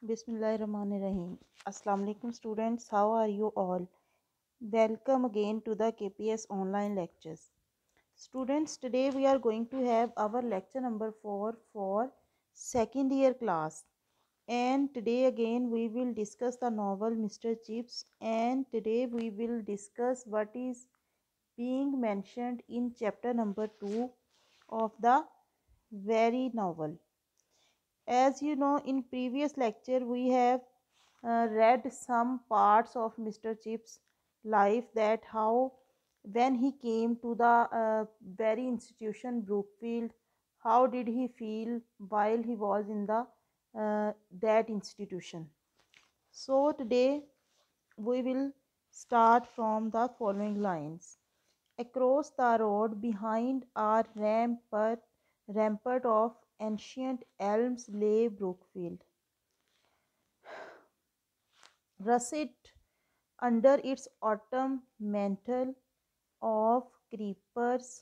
Bismillahirrahmanirrahim. Assalamu alaikum students. How are you all? Welcome again to the KPS online lectures. Students, today we are going to have our lecture number 4 for second year class. And today again we will discuss the novel Mr. Chips, and today we will discuss what is being mentioned in chapter number 2 of the very novel. As you know, in previous lecture we have read some parts of Mr. Chip's life, that how when he came to the very institution Brookfield, how did he feel while he was in the that institution. So today we will start from the following lines. Across the road behind a rampart of ancient elms lay Brookfield, russet under its autumn mantle of creepers.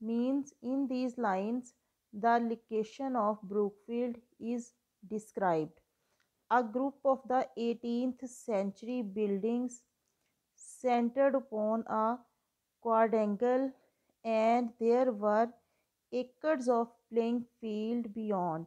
Means in these lines the location of Brookfield is described. A group of the 18th century buildings centered upon a quadrangle, and there were acres of playing field beyond.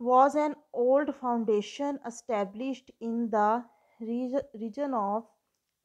was an old foundation established in the region of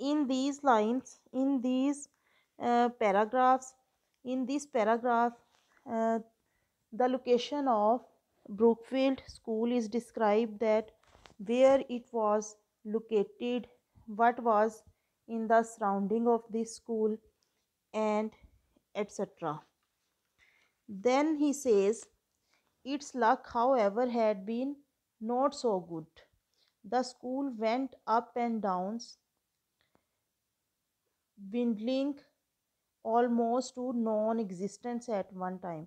in these lines, in these paragraphs, in this paragraph, uh, the location of Brookfield School is described, that where it was located, what was in the surrounding of this school, and etc. Then he says, its luck, however, had been not so good. The school went up and downs, dwindling almost to non-existence at one time.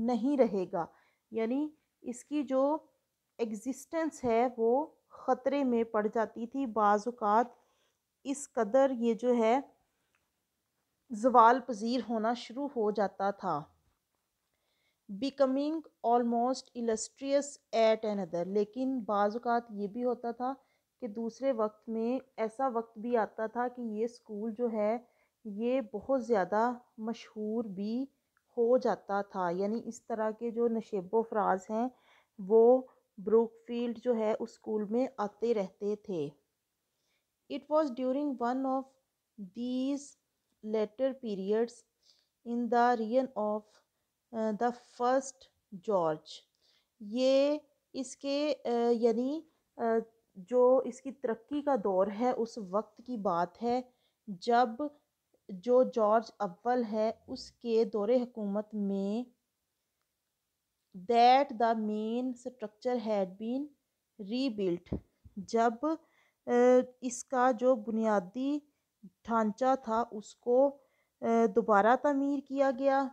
نہیں رہے گا، یعنی اس کی جو existence ہے وہ خطرے میں پڑ جاتی تھی. بعض اوقات اس قدر یہ جو ہے زوال پذیر ہونا شروع ہو جاتا تھا. Becoming almost illustrious at another. لیکن بعض اوقات یہ بھی ہوتا تھا کہ دوسرے وقت میں ایسا وقت بھی آتا تھا کہ یہ اسکول جو ہے یہ بہت زیادہ مشہور بھی ہو جاتا تھا. یعنی اس طرح کے جو نشیب و فراز ہیں وہ بروک فیلڈ جو ہے اس اسکول میں آتے رہتے تھے. It was during one of these later periods in the reign of the first George. یہ اس کے یعنی جو اس کی ترقی کا دور ہے اس وقت کی بات ہے جب جو جارج اول ہے اس کے دور حکومت میں that the main structure had been rebuilt. جب اس کا جو بنیادی ڈھانچہ تھا اس کو دوبارہ تعمیر کیا گیا.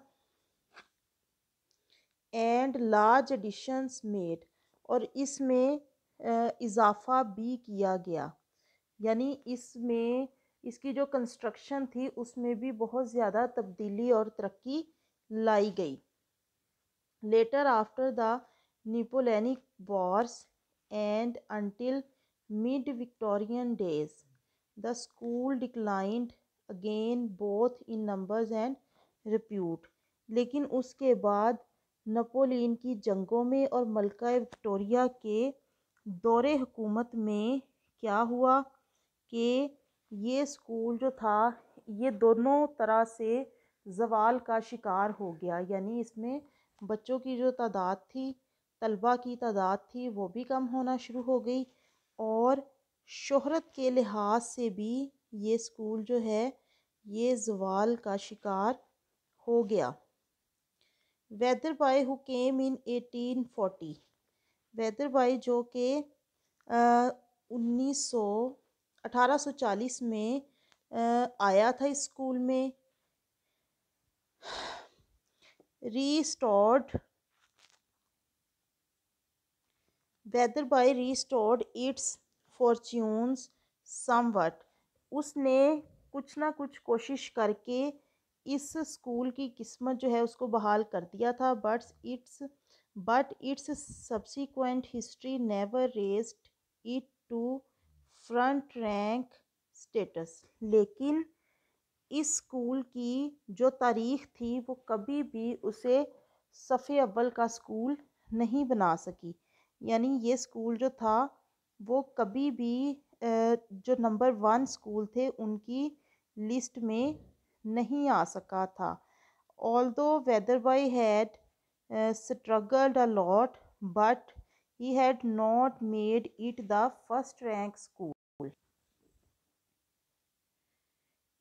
And large additions made. اور اس میں اضافہ بھی کیا گیا، یعنی اس میں اس کی جو کنسٹرکشن تھی اس میں بھی بہت زیادہ تبدیلی اور ترقی لائی گئی. Later after the Napoleonic wars and until mid Victorian days, the school declined again both in numbers and repute. لیکن اس کے بعد نپولین کی جنگوں میں اور ملکہ وکٹوریہ کے دور حکومت میں کیا ہوا کہ یہ اسکول جو تھا یہ دونوں طرح سے زوال کا شکار ہو گیا. یعنی اس میں بچوں کی جو تعداد تھی، طلبہ کی تعداد تھی، وہ بھی کم ہونا شروع ہو گئی اور شہرت کے لحاظ سے بھی یہ اسکول جو ہے یہ زوال کا شکار ہو گیا. Wetherby who came in 1840. Wetherby جو کہ 1840 میں آیا تھا اس اسکول میں. Wetherby restored its fortunes somewhat. اس نے کچھ نہ کچھ کوشش کر کے اس اسکول کی قسمت جو ہے اس کو بحال کر دیا تھا. But its subsequent history never raised it to front rank status. لیکن اس اسکول کی جو تاریخ تھی وہ کبھی بھی اسے صف اول کا اسکول نہیں بنا سکی. یعنی یہ اسکول جو تھا وہ کبھی بھی جو نمبر 1 اسکول تھے ان کی لسٹ میں نہیں آ سکا تھا. although Weatherby had struggled a lot, but he had not made it the first rank school.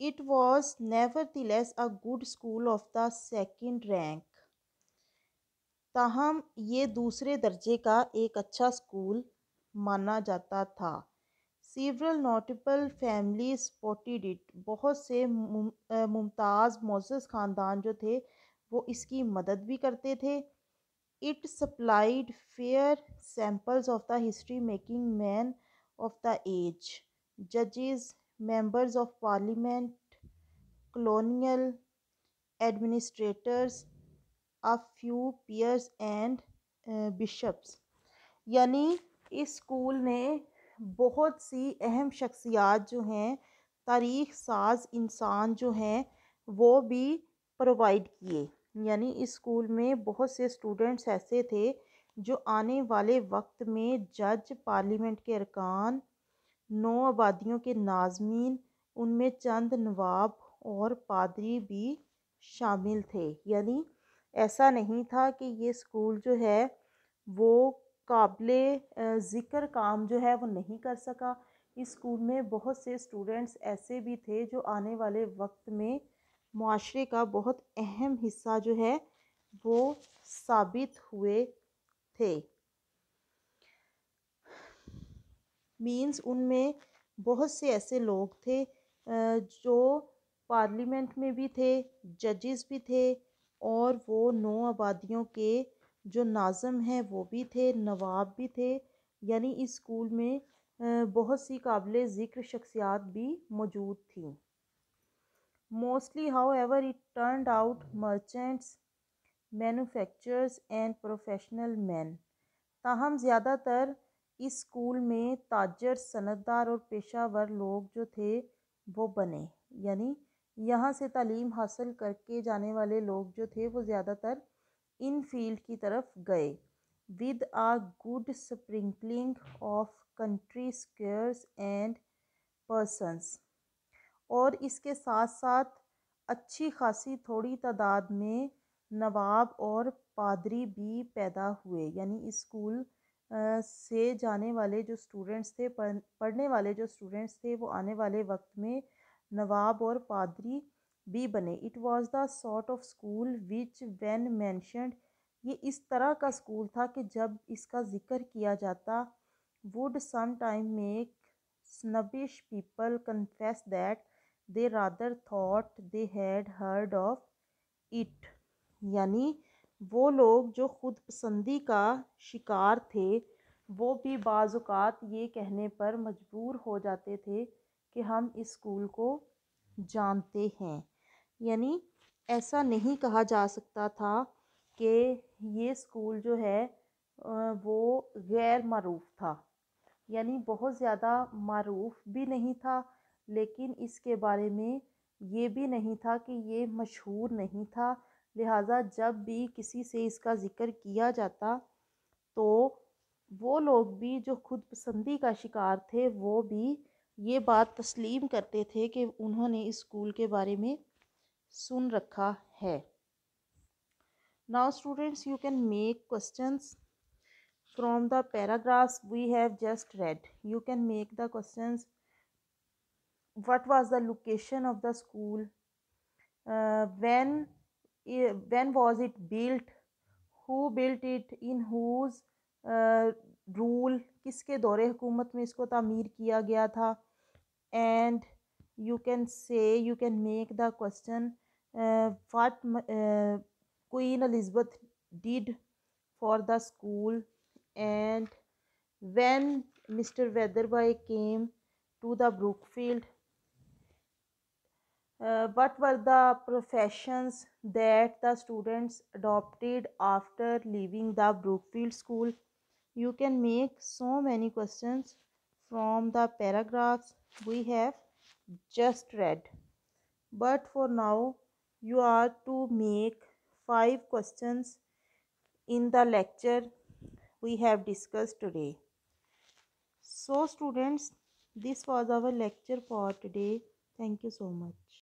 It was nevertheless a good school of the second rank. تاہم یہ دوسرے درجے کا ایک اچھا اسکول مانا جاتا تھا. Several notable families supported it. بہت سے ممتاز معزز خاندان جو تھے وہ اس کی مدد بھی کرتے تھے. It supplied fair samples of the history-making men of the age, judges, members of parliament, colonial administrators, a few peers and bishops. یعنی اس اسکول نے بہت سی اہم شخصیات جو ہیں، تاریخ ساز انسان جو ہیں وہ بھی پرووائڈ کیے. یعنی اس اسکول میں بہت سے اسٹوڈنٹس ایسے تھے جو آنے والے وقت میں جج، پارلیمنٹ کے ارکان، 9 آبادیوں کے ناظمین، ان میں چند نواب اور پادری بھی شامل تھے. یعنی ایسا نہیں تھا کہ یہ اسکول جو ہے وہ قابل ذکر کام جو ہے وہ نہیں کر سکا. اس اسکول میں بہت سے اسٹوڈنٹس ایسے بھی تھے جو آنے والے وقت میں معاشرے کا بہت اہم حصہ جو ہے وہ ثابت ہوئے تھے. مینز ان میں بہت سے ایسے لوگ تھے جو پارلیمنٹ میں بھی تھے، ججز بھی تھے، اور وہ 9 آبادیوں کے جو ناظم ہیں وہ بھی تھے، نواب بھی تھے، یعنی اس اسکول میں بہت سی قابل ذکر شخصیات بھی موجود تھیں. Mostly, however, it turned out merchants, manufacturers and professional men. تاہم زیادہ تر اس اسکول میں تاجر، صنعتدار اور پیشہ ور لوگ جو تھے وہ بنے، یعنی یہاں سے تعلیم حاصل کر کے جانے والے لوگ جو تھے وہ زیادہ تر ان فیلڈ کی طرف گئے. With a good sprinkling of country squires and parsons, اور اس کے ساتھ ساتھ اچھی خاصی تھوڑی تعداد میں نواب اور پادری بھی پیدا ہوئے، یعنی اس اسکول سے جانے والے جو اسٹوڈنٹس تھے، پڑھنے والے جو اسٹوڈنٹس تھے وہ آنے والے وقت میں نواب اور پادری بھی بنے. It was the sort of school which when mentioned, یہ اس طرح کا اسکول تھا کہ جب اس کا ذکر کیا جاتا would sometime make snobbish people confess that they rather thought they had heard of it. یعنی وہ لوگ جو خود پسندی کا شکار تھے وہ بھی بعض اوقات یہ کہنے پر مجبور ہو جاتے تھے کہ ہم اس اسکول کو جانتے ہیں. یعنی ایسا نہیں کہا جا سکتا تھا کہ یہ اسکول جو ہے وہ غیر معروف تھا، یعنی بہت زیادہ معروف بھی نہیں تھا لیکن اس کے بارے میں یہ بھی نہیں تھا کہ یہ مشہور نہیں تھا. لہٰذا جب بھی کسی سے اس کا ذکر کیا جاتا تو وہ لوگ بھی جو خود پسندی کا شکار تھے وہ بھی یہ بات تسلیم کرتے تھے کہ انہوں نے اس اسکول کے بارے میں سن رکھا ہے. Now students, you can make questions from the paragraphs we have just read. You can make the questions: what was the location of the school, when was it built, who built it, in whose rule, کس کے دور حکومت میں اس کو تعمیر کیا گیا تھا. And you can make the question what Queen Elizabeth did for the school, and when Mr. Weatherby came to the Brookfield, what were the professions that the students adopted after leaving the Brookfield school. You can make so many questions from the paragraphs we have just read. But for now, you are to make 5 questions in the lecture we have discussed today. So students, this was our lecture for today. Thank you so much.